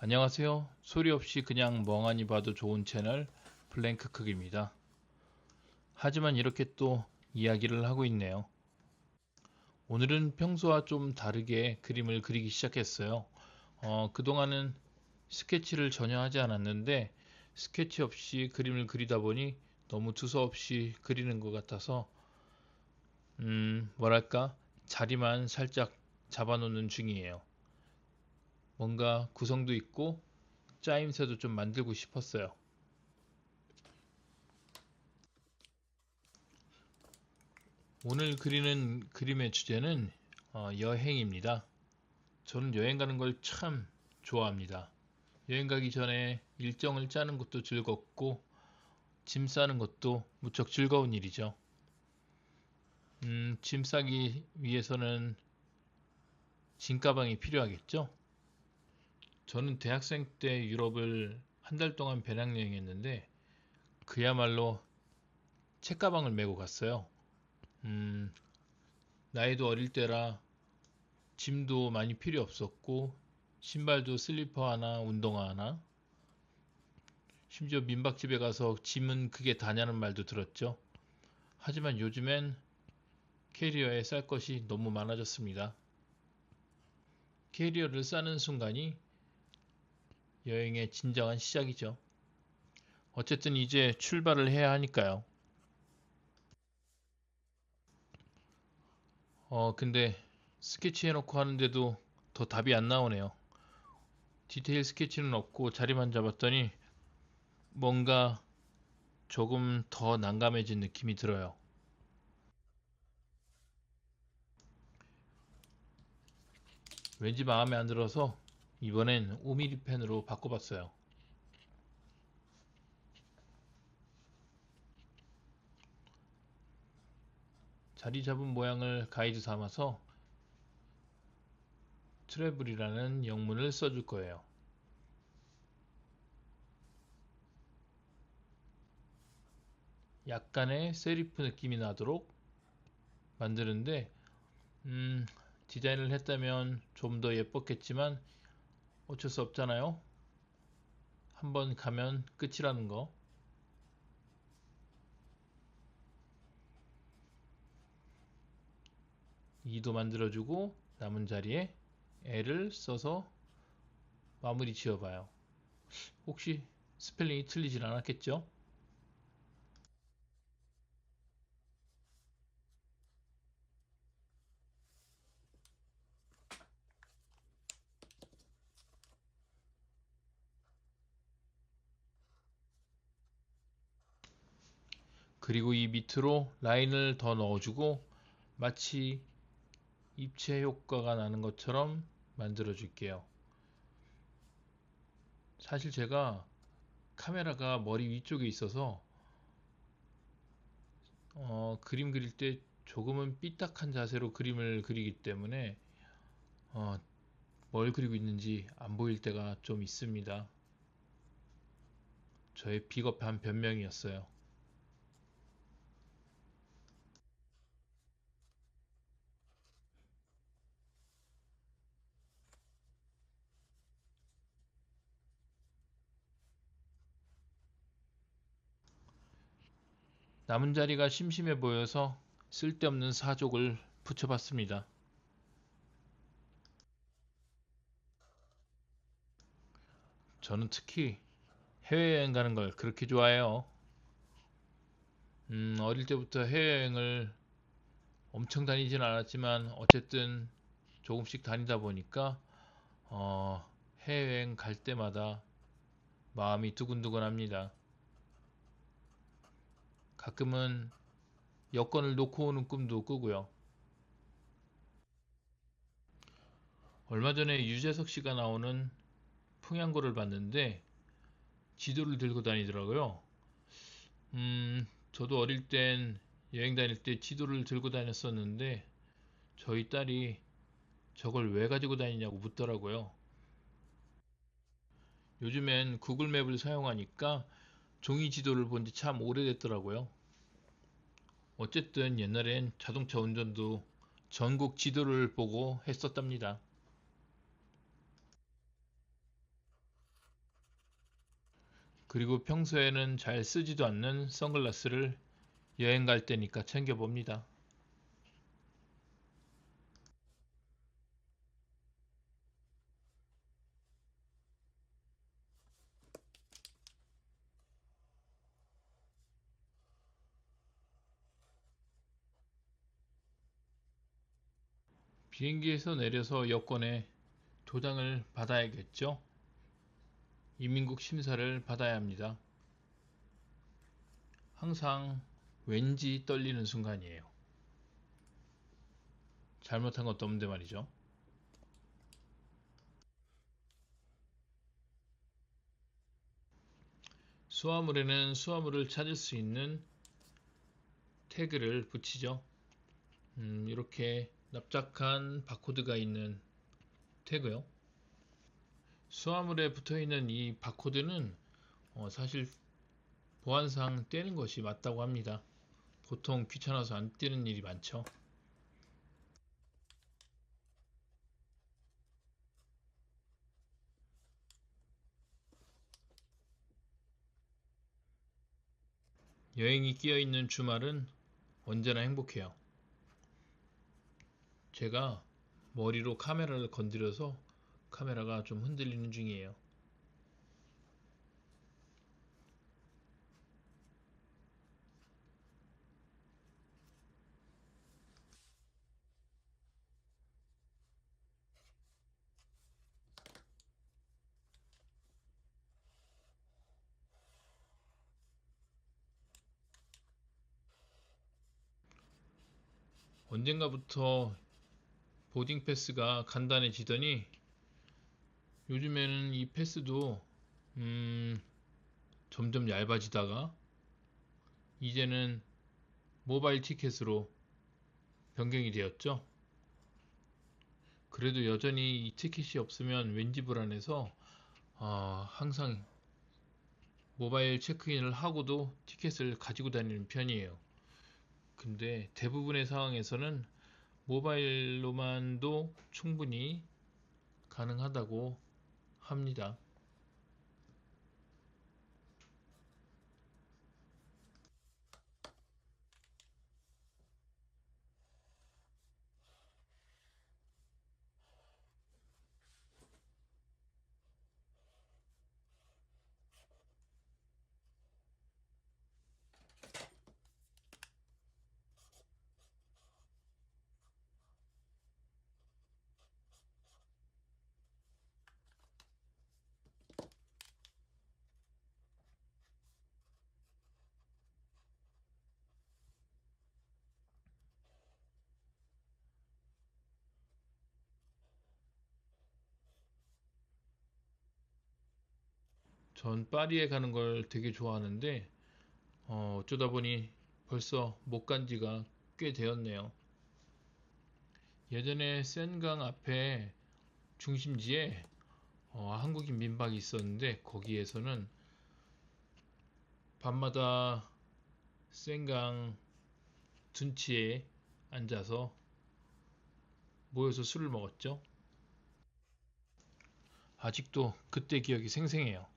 안녕하세요. 소리 없이 그냥 멍하니 봐도 좋은 채널 블랭크 크기입니다. 하지만 이렇게 또 이야기를 하고 있네요. 오늘은 평소와 좀 다르게 그림을 그리기 시작했어요. 그동안은 스케치를 전혀 하지 않았는데 스케치 없이 그림을 그리다 보니 너무 두서없이 그리는 것 같아서 뭐랄까 자리만 살짝 잡아놓는 중이에요. 뭔가 구성도 있고 짜임새도 좀 만들고 싶었어요. 오늘 그리는 그림의 주제는 여행입니다. 저는 여행 가는 걸 참 좋아합니다. 여행 가기 전에 일정을 짜는 것도 즐겁고 짐 싸는 것도 무척 즐거운 일이죠. 짐 싸기 위해서는 짐 가방이 필요하겠죠? 저는 대학생 때 유럽을 한 달 동안 배낭여행했는데 그야말로 책가방을 메고 갔어요. 음, 나이도 어릴 때라 짐도 많이 필요 없었고 신발도 슬리퍼 하나, 운동화 하나. 심지어 민박집에 가서 짐은 그게 다냐는 말도 들었죠. 하지만 요즘엔 캐리어에 쌀 것이 너무 많아졌습니다. 캐리어를 싸는 순간이 여행의 진정한 시작이죠. 어쨌든 이제 출발을 해야 하니까요. 근데 스케치 해놓고 하는데도 더 답이 안 나오네요. 디테일 스케치는 없고 자리만 잡았더니 뭔가 조금 더 난감해진 느낌이 들어요. 왠지 마음에 안 들어서 이번엔 5mm 펜으로 바꿔봤어요. 자리 잡은 모양을 가이드 삼아서 트래블이라는 영문을 써줄 거예요. 약간의 세리프 느낌이 나도록 만드는데 디자인을 했다면 좀 더 예뻤겠지만 어쩔 수 없잖아요. 한번 가면 끝이라는 거. 이도 만들어주고 남은 자리에 L을 써서 마무리 지어봐요. 혹시 스펠링이 틀리진 않았겠죠? 그리고 이 밑으로 라인을 더 넣어주고 마치 입체 효과가 나는 것처럼 만들어 줄게요. 사실 제가 카메라가 머리 위쪽에 있어서 그림 그릴 때 조금은 삐딱한 자세로 그림을 그리기 때문에 어, 뭘 그리고 있는지 안 보일 때가 좀 있습니다. 저의 비겁한 변명이었어요. 남은 자리가 심심해 보여서 쓸데없는 사족을 붙여봤습니다. 저는 특히 해외여행 가는 걸 그렇게 좋아해요. 어릴 때부터 해외여행을 엄청 다니진 않았지만 어쨌든 조금씩 다니다 보니까 어, 해외여행 갈 때마다 마음이 두근두근합니다. 가끔은 여권을 놓고 오는 꿈도 꾸고요. 얼마 전에 유재석 씨가 나오는 풍양고를 봤는데 지도를 들고 다니더라고요. 저도 어릴 땐 여행 다닐 때 지도를 들고 다녔었는데 저희 딸이 저걸 왜 가지고 다니냐고 묻더라고요. 요즘엔 구글 맵을 사용하니까 종이 지도를 본지 참 오래됐더라고요. 어쨌든 옛날엔 자동차 운전도 전국 지도를 보고 했었답니다. 그리고 평소에는 잘 쓰지도 않는 선글라스를 여행 갈 때니까 챙겨봅니다. 비행기에서 내려서 여권에 도장을 받아야겠죠? 이민국 심사를 받아야 합니다. 항상 왠지 떨리는 순간이에요. 잘못한 것도 없는데 말이죠. 수화물에는 수화물을 찾을 수 있는 태그를 붙이죠. 이렇게 납작한 바코드가 있는 태그요. 수화물에 붙어있는 이 바코드는 사실 보안상 떼는 것이 맞다고 합니다. 보통 귀찮아서 안 떼는 일이 많죠. 여행이 끼어있는 주말은 언제나 행복해요. 제가 머리로 카메라를 건드려서 카메라가 좀 흔들리는 중이에요. 언젠가부터 보딩 패스가 간단해지더니 요즘에는 이 패스도 점점 얇아지다가 이제는 모바일 티켓으로 변경이 되었죠. 그래도 여전히 이 티켓이 없으면 왠지 불안해서 항상 모바일 체크인을 하고도 티켓을 가지고 다니는 편이에요. 근데 대부분의 상황에서는 모바일로만도 충분히 가능하다고 합니다. 전 파리에 가는 걸 되게 좋아하는데 어쩌다 보니 벌써 못 간 지가 꽤 되었네요. 예전에 센강 앞에 중심지에 한국인 민박이 있었는데 거기에서는 밤마다 센강 둔치에 앉아서 모여서 술을 먹었죠. 아직도 그때 기억이 생생해요.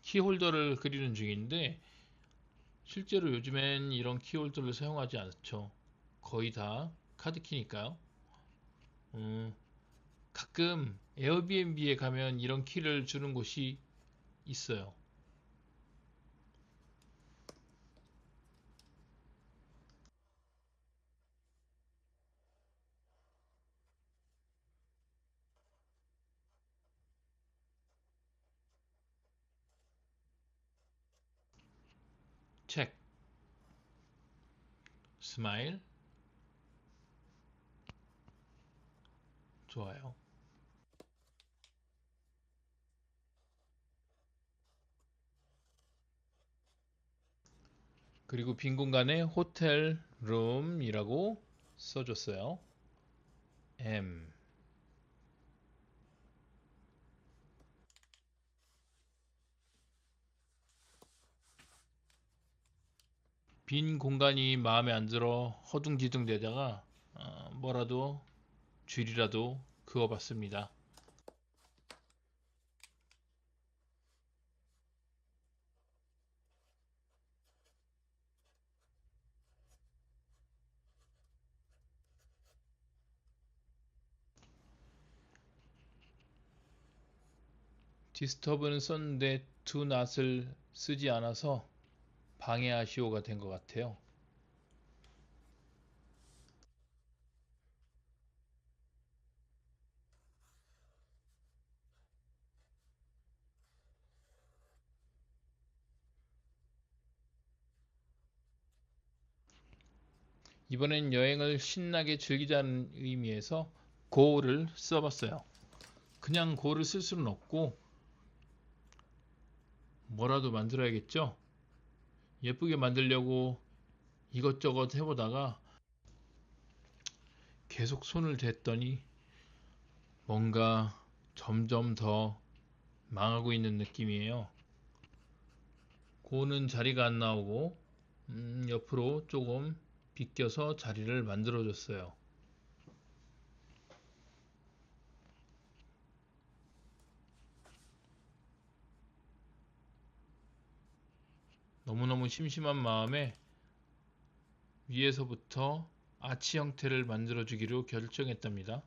키홀더를 그리는 중인데 실제로 요즘엔 이런 키홀더를 사용하지 않죠. 거의 다 카드키니까요. 음, 가끔 에어비앤비에 가면 이런 키를 주는 곳이 있어요. 책, 스마일, 좋아요. 그리고 빈 공간에 호텔 룸이라고 써줬어요. M. 빈 공간이 마음에 안 들어 허둥지둥 대다가 뭐라도 줄이라도 그어봤습니다. 디스터브는 썼는데 do not을 쓰지 않아서 방해하시오가 된 것 같아요. 이번엔 여행을 신나게 즐기자는 의미에서 go를 써봤어요. 그냥 go를 쓸 수는 없고 뭐라도 만들어야겠죠? 예쁘게 만들려고 이것저것 해보다가 계속 손을 댔더니 뭔가 점점 더 망하고 있는 느낌이에요. 고는 자리가 안 나오고 옆으로 조금 비껴서 자리를 만들어 줬어요. 너무너무 심심한 마음에 위에서부터 아치 형태를 만들어 주기로 결정했답니다.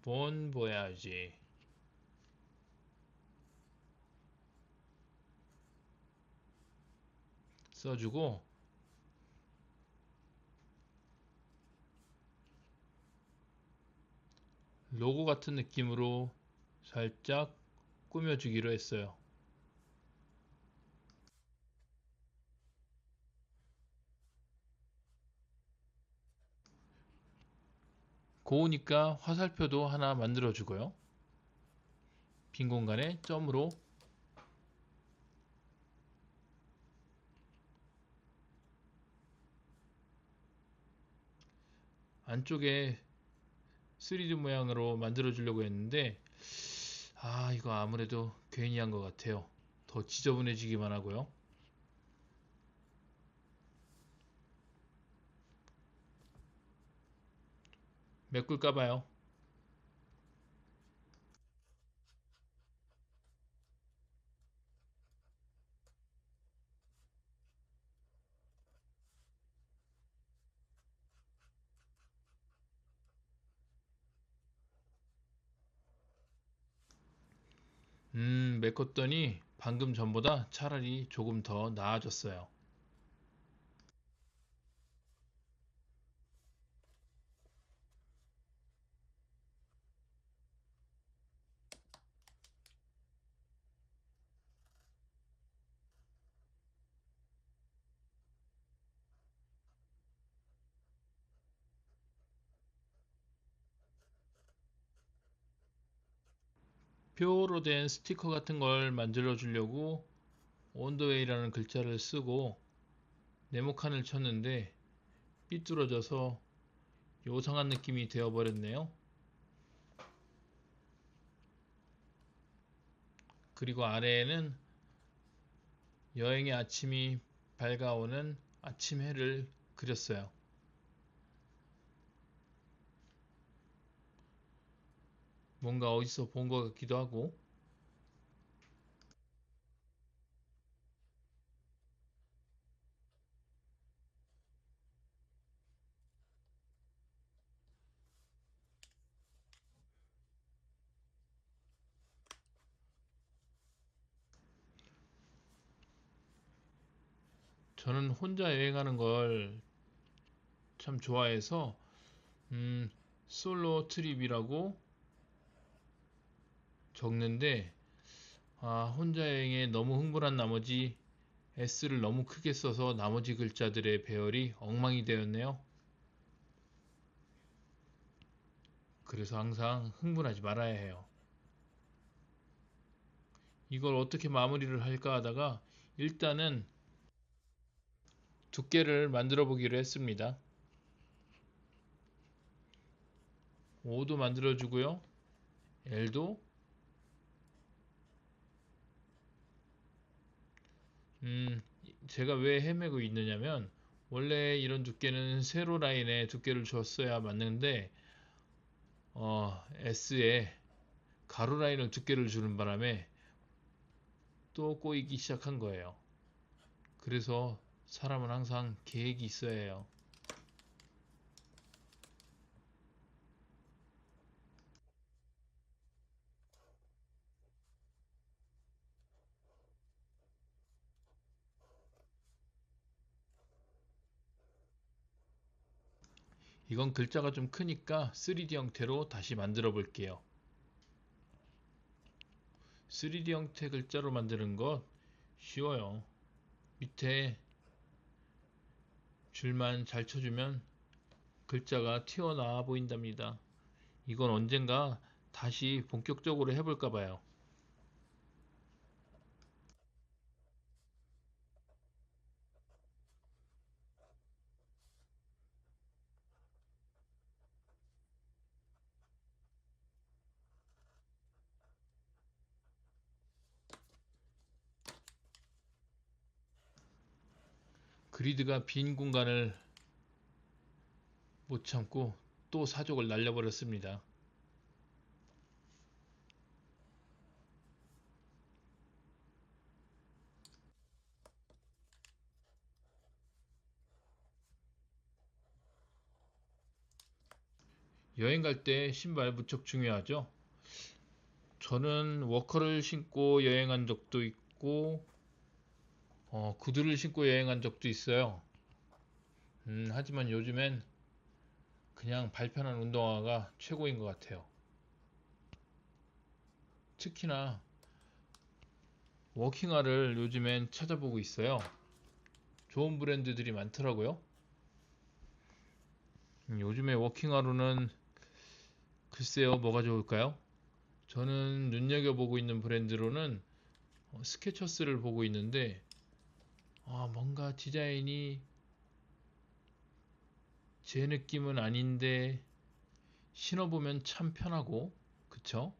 본 보야지. 써주고 로고 같은 느낌으로 살짝 꾸며주기로 했어요. 고우니까 화살표도 하나 만들어 주고요. 빈 공간에 점으로 안쪽에 3D 모양으로 만들어 주려고 했는데 이거 아무래도 괜히 한 것 같아요. 더 지저분해지기만 하고요. 메꿀까봐요. 메꿨더니 방금 전보다 차라리 조금 더 나아졌어요. 표로 된 스티커 같은 걸 만들어 주려고 온더웨이라는 글자를 쓰고 네모칸을 쳤는데 삐뚤어져서 요상한 느낌이 되어버렸네요. 그리고 아래에는 여행의 아침이 밝아오는 아침 해를 그렸어요. 뭔가 어디서 본 것 같기도 하고 저는 혼자 여행하는 걸 참 좋아해서 솔로 트립이라고 적는데 혼자 여행에 너무 흥분한 나머지 S를 너무 크게 써서 나머지 글자들의 배열이 엉망이 되었네요. 그래서 항상 흥분하지 말아야 해요. 이걸 어떻게 마무리를 할까 하다가 일단은 두께를 만들어 보기로 했습니다. 5도 만들어 주고요. L도 제가 왜 헤매고 있느냐면 원래 이런 두께는 세로 라인에 두께를 줬어야 맞는데 S에 가로 라인을 두께를 주는 바람에 또 꼬이기 시작한 거예요. 그래서 사람은 항상 계획이 있어야 해요. 이건 글자가 좀 크니까 3D 형태로 다시 만들어 볼게요. 3D 형태 글자로 만드는 것 쉬워요. 밑에 줄만 잘 쳐주면 글자가 튀어나와 보인답니다. 이건 언젠가 다시 본격적으로 해볼까 봐요. 그리드가 빈 공간을 못 참고 또 사족을 날려버렸습니다. 여행 갈 때 신발 무척 중요하죠. 저는 워커를 신고 여행한 적도 있고 구두를 신고 여행한 적도 있어요. 하지만 요즘엔 그냥 발편한 운동화가 최고인 것 같아요. 특히나 워킹화를 요즘엔 찾아보고 있어요. 좋은 브랜드들이 많더라고요. 요즘에 워킹화로는 글쎄요, 뭐가 좋을까요? 저는 눈여겨보고 있는 브랜드로는 스케쳐스를 보고 있는데 뭔가 디자인이 제 느낌은 아닌데 신어보면 참 편하고 그쵸?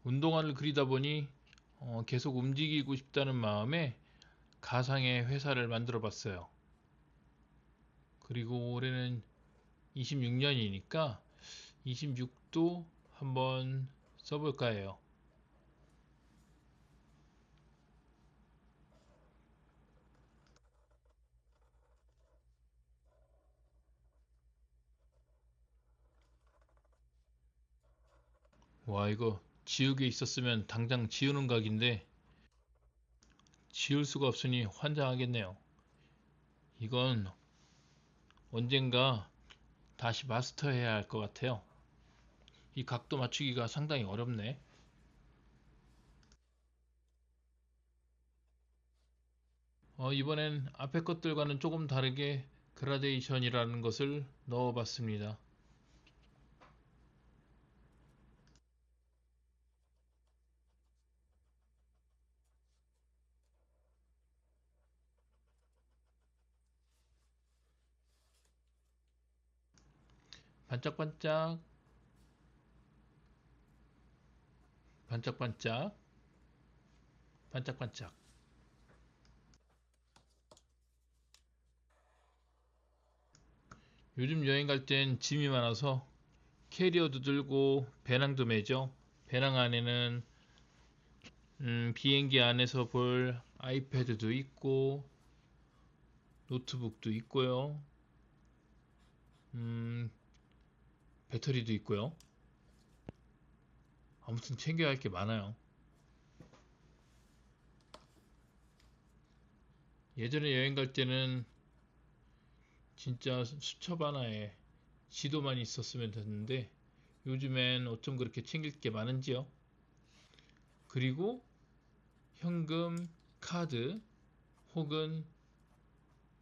운동화를 그리다 보니 계속 움직이고 싶다는 마음에 가상의 회사를 만들어 봤어요. 그리고 올해는 26년이니까 26도 한번 써볼까 해요. 와, 이거 지우개 있었으면 당장 지우는 각인데 지울 수가 없으니 환장하겠네요. 이건 언젠가 다시 마스터해야 할 것 같아요. 이 각도 맞추기가 상당히 어렵네. 이번엔 앞에 것들과는 조금 다르게 그라데이션이라는 것을 넣어봤습니다. 반짝반짝, 반짝반짝, 반짝반짝. 요즘 여행 갈 땐 짐이 많아서 캐리어도 들고 배낭도 매죠. 배낭 안에는 비행기 안에서 볼 아이패드도 있고 노트북도 있고요. 음, 배터리도 있고요. 아무튼 챙겨야 할 게 많아요. 예전에 여행 갈 때는 진짜 수첩 하나에 지도만 있었으면 됐는데 요즘엔 어쩜 그렇게 챙길 게 많은지요. 그리고 현금, 카드 혹은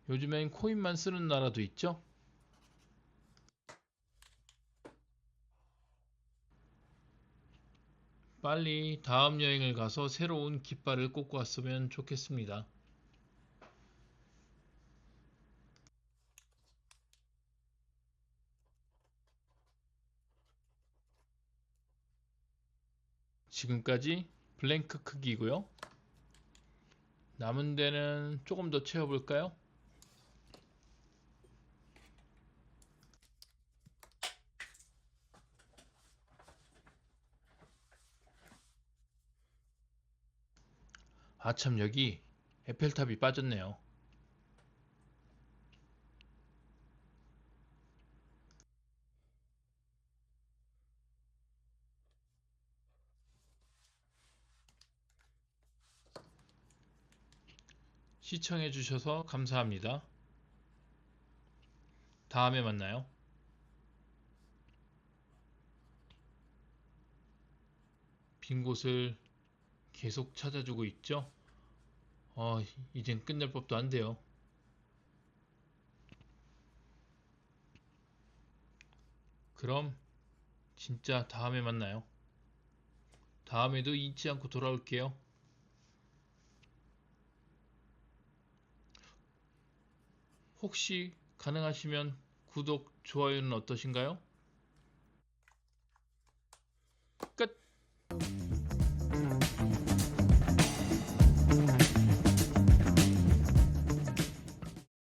요즘엔 코인만 쓰는 나라도 있죠. 빨리 다음 여행을 가서 새로운 깃발을 꽂고 왔으면 좋겠습니다. 지금까지 블랭크 크기고요. 남은 데는 조금 더 채워볼까요? 아참, 여기 에펠탑이 빠졌네요. 시청해주셔서 감사합니다. 다음에 만나요. 빈 곳을 계속 찾아주고 있죠? 이젠 끝낼 법도 한데요. 그럼 진짜 다음에 만나요. 다음에도 잊지 않고 돌아올게요. 혹시 가능하시면 구독, 좋아요는 어떠신가요?